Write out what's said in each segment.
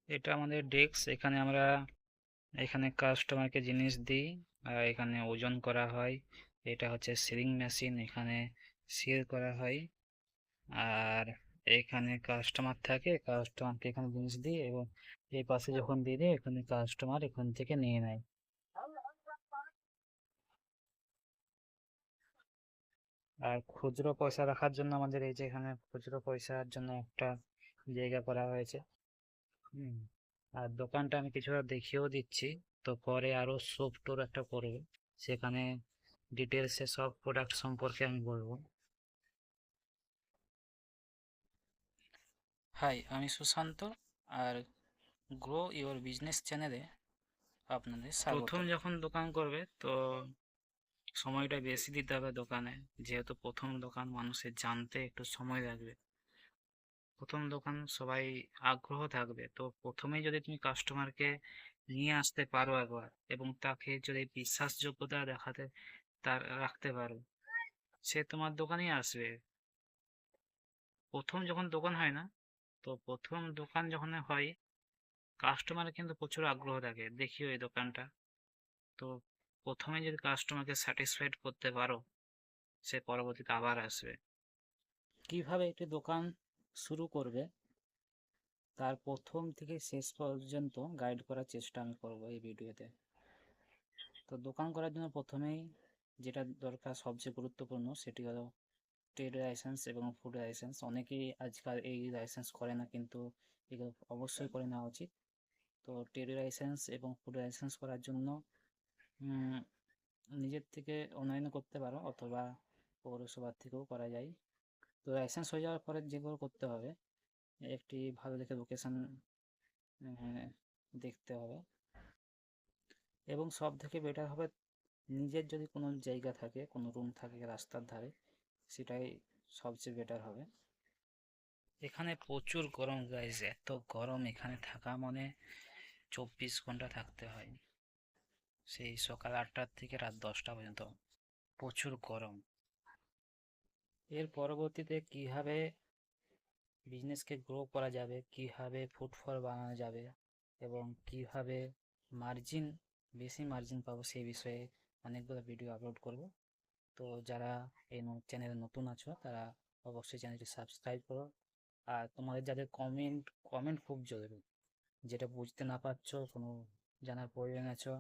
এটা আমাদের ডেস্ক। এখানে আমরা কাস্টমারকে জিনিস দিই আর এখানে ওজন করা হয়। এটা হচ্ছে সিলিং মেশিন, এখানে সিল করা হয়। আর এখানে কাস্টমার থাকে, কাস্টমারকে এখানে জিনিস দিই এবং এই পাশে যখন দিয়ে দিই এখানে কাস্টমার এখান থেকে নিয়ে নেয়। আর খুচরো পয়সা রাখার জন্য আমাদের এই যে এখানে খুচরো পয়সার জন্য একটা জায়গা করা হয়েছে। হুম। আর দোকানটা আমি কিছুটা দেখিয়েও দিচ্ছি। তো পরে আরো শপ টুর একটা করবো, সেখানে ডিটেলসে সব প্রোডাক্ট সম্পর্কে আমি বলবো। হাই, আমি সুশান্ত, আর গ্রো ইওর বিজনেস চ্যানেলে আপনাদের স্বাগত। প্রথম যখন দোকান করবে তো সময়টা বেশি দিতে হবে দোকানে, যেহেতু প্রথম দোকান মানুষের জানতে একটু সময় লাগবে। প্রথম দোকান সবাই আগ্রহ থাকবে, তো প্রথমেই যদি তুমি কাস্টমারকে নিয়ে আসতে পারো একবার এবং তাকে যদি বিশ্বাসযোগ্যতা দেখাতে তার রাখতে পারো, সে তোমার দোকানেই আসবে। প্রথম যখন দোকান হয় না, তো প্রথম দোকান যখন হয় কাস্টমারের কিন্তু প্রচুর আগ্রহ থাকে, দেখিও এই দোকানটা। তো প্রথমে যদি কাস্টমারকে স্যাটিসফাইড করতে পারো, সে পরবর্তীতে আবার আসবে। কিভাবে একটি দোকান শুরু করবে তার প্রথম থেকে শেষ পর্যন্ত গাইড করার চেষ্টা আমি করব এই ভিডিওতে। তো দোকান করার জন্য প্রথমেই যেটা দরকার সবচেয়ে গুরুত্বপূর্ণ সেটি হলো ট্রেড লাইসেন্স এবং ফুড লাইসেন্স। অনেকেই আজকাল এই লাইসেন্স করে না, কিন্তু এগুলো অবশ্যই করে নেওয়া উচিত। তো ট্রেড লাইসেন্স এবং ফুড লাইসেন্স করার জন্য উম, নিজের থেকে অনলাইনে করতে পারো অথবা পৌরসভার থেকেও করা যায়। তো লাইসেন্স হয়ে যাওয়ার পরে যেগুলো করতে হবে, একটি ভালো দেখে লোকেশন দেখতে হবে এবং সব থেকে বেটার হবে নিজের যদি কোনো জায়গা থাকে, কোনো রুম থাকে রাস্তার ধারে, সেটাই সবচেয়ে বেটার হবে। এখানে প্রচুর গরম গাইস, এত গরম এখানে থাকা মানে 24 ঘন্টা থাকতে হয়, সেই সকাল 8টার থেকে রাত 10টা পর্যন্ত। প্রচুর গরম। এর পরবর্তীতে কিভাবে বিজনেসকে গ্রো করা যাবে, কিভাবে ফুটফল বানানো যাবে এবং কিভাবে মার্জিন, বেশি মার্জিন পাবো সেই বিষয়ে অনেকগুলো ভিডিও আপলোড করব। তো যারা এই চ্যানেলে নতুন আছো তারা অবশ্যই চ্যানেলটি সাবস্ক্রাইব করো। আর তোমাদের যাদের কমেন্ট কমেন্ট খুব জরুরি, যেটা বুঝতে না পারছো, কোনো জানার প্রয়োজন আছো,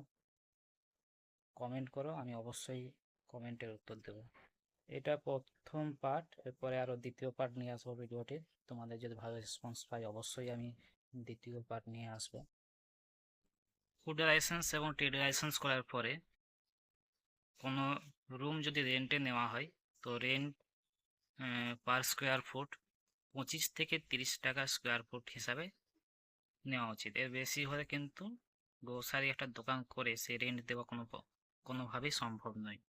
কমেন্ট করো, আমি অবশ্যই কমেন্টের উত্তর দেবো। এটা প্রথম পার্ট, এরপরে আরও দ্বিতীয় পার্ট নিয়ে আসবো ভিডিওটি। তোমাদের যদি ভালো রেসপন্স পাই অবশ্যই আমি দ্বিতীয় পার্ট নিয়ে আসবো। ফুড লাইসেন্স এবং ট্রেড লাইসেন্স করার পরে কোনো রুম যদি রেন্টে নেওয়া হয়, তো রেন্ট পার স্কোয়ার ফুট 25 থেকে 30 টাকা স্কোয়ার ফুট হিসাবে নেওয়া উচিত। এর বেশি হলে কিন্তু গ্রোসারি একটা দোকান করে সে রেন্ট দেওয়া কোনোভাবেই সম্ভব নয়।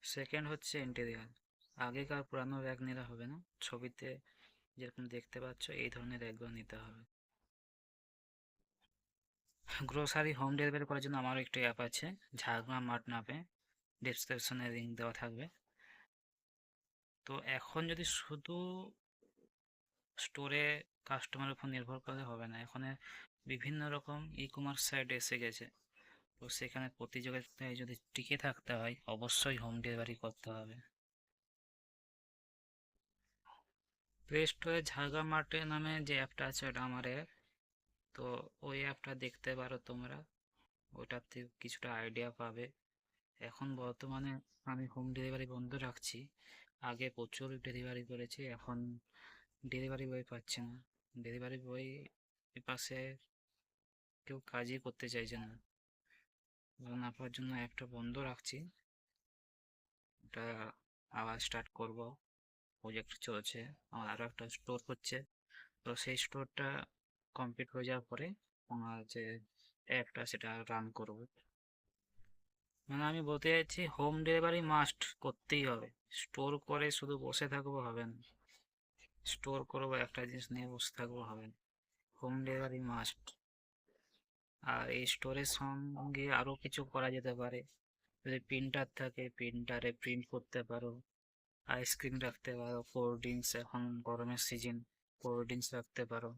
সেকেন্ড হচ্ছে ইন্টেরিয়ার। আগেকার পুরানো র্যাক নিলে হবে না, ছবিতে যেরকম দেখতে পাচ্ছ এই ধরনের র্যাকগুলো নিতে হবে। গ্রোসারি হোম ডেলিভারি করার জন্য আমারও একটি অ্যাপ আছে, ঝাড়গ্রাম মার্ট নামে, ডিসক্রিপশনে লিঙ্ক দেওয়া থাকবে। তো এখন যদি শুধু স্টোরে কাস্টমারের উপর নির্ভর করলে হবে না, এখন বিভিন্ন রকম ই কমার্স সাইট এসে গেছে। তো সেখানে প্রতিযোগিতায় যদি টিকে থাকতে হয় অবশ্যই হোম ডেলিভারি করতে হবে। প্লে স্টোরে ঝাড়গ্রাম মার্টে নামে যে অ্যাপটা আছে ওটা আমার অ্যাপ। তো ওই অ্যাপটা দেখতে পারো তোমরা, ওটার থেকে কিছুটা আইডিয়া পাবে। এখন বর্তমানে আমি হোম ডেলিভারি বন্ধ রাখছি, আগে প্রচুর ডেলিভারি করেছি, এখন ডেলিভারি বয় পাচ্ছি না। ডেলিভারি বয় পাশে কেউ কাজই করতে চাইছে না, না পাওয়ার জন্য অ্যাপটা বন্ধ রাখছি। ওটা আবার স্টার্ট করব, প্রজেক্ট চলছে। আমার আরও একটা স্টোর হচ্ছে, তো সেই স্টোরটা কমপ্লিট হয়ে যাওয়ার পরে আমার যে অ্যাপটা সেটা রান করব। মানে আমি বলতে চাইছি হোম ডেলিভারি মাস্ট করতেই হবে, স্টোর করে শুধু বসে থাকবো হবে না, স্টোর করবো একটা জিনিস নিয়ে বসে থাকবো হবে না, হোম ডেলিভারি মাস্ট। আর এই স্টোরের সঙ্গে আরও কিছু করা যেতে পারে, যদি প্রিন্টার থাকে প্রিন্টারে প্রিন্ট করতে পারো, আইসক্রিম রাখতে পারো, কোল্ড ড্রিঙ্কস, এখন গরমের সিজন কোল্ড ড্রিঙ্কস রাখতে পারো।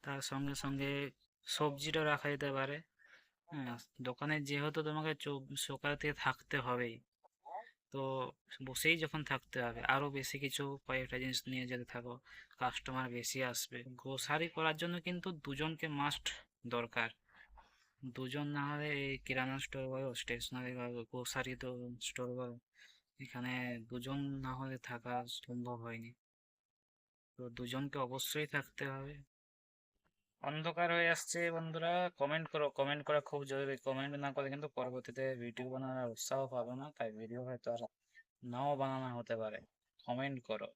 তার সঙ্গে সঙ্গে সবজিটা রাখা যেতে পারে। হ্যাঁ, দোকানে যেহেতু তোমাকে সকাল থেকে থাকতে হবেই, তো বসেই যখন থাকতে হবে আরো বেশি কিছু কয়েকটা জিনিস নিয়ে যদি থাকো, কাস্টমার বেশি আসবে। গ্রোসারি করার জন্য কিন্তু দুজনকে মাস্ট দরকার। দুজন না হলে এই কিরানা স্টোর বলো, স্টেশনারি বলো, গ্রোসারি তো স্টোর বলো, এখানে দুজন না হলে থাকা সম্ভব হয়নি। তো দুজনকে অবশ্যই থাকতে হবে। অন্ধকার হয়ে আসছে বন্ধুরা, কমেন্ট করো, কমেন্ট করা খুব জরুরি। কমেন্ট না করে কিন্তু পরবর্তীতে ভিডিও বানানোর উৎসাহ পাবে না, তাই ভিডিও হয়তো আর নাও বানানো হতে পারে। কমেন্ট করো।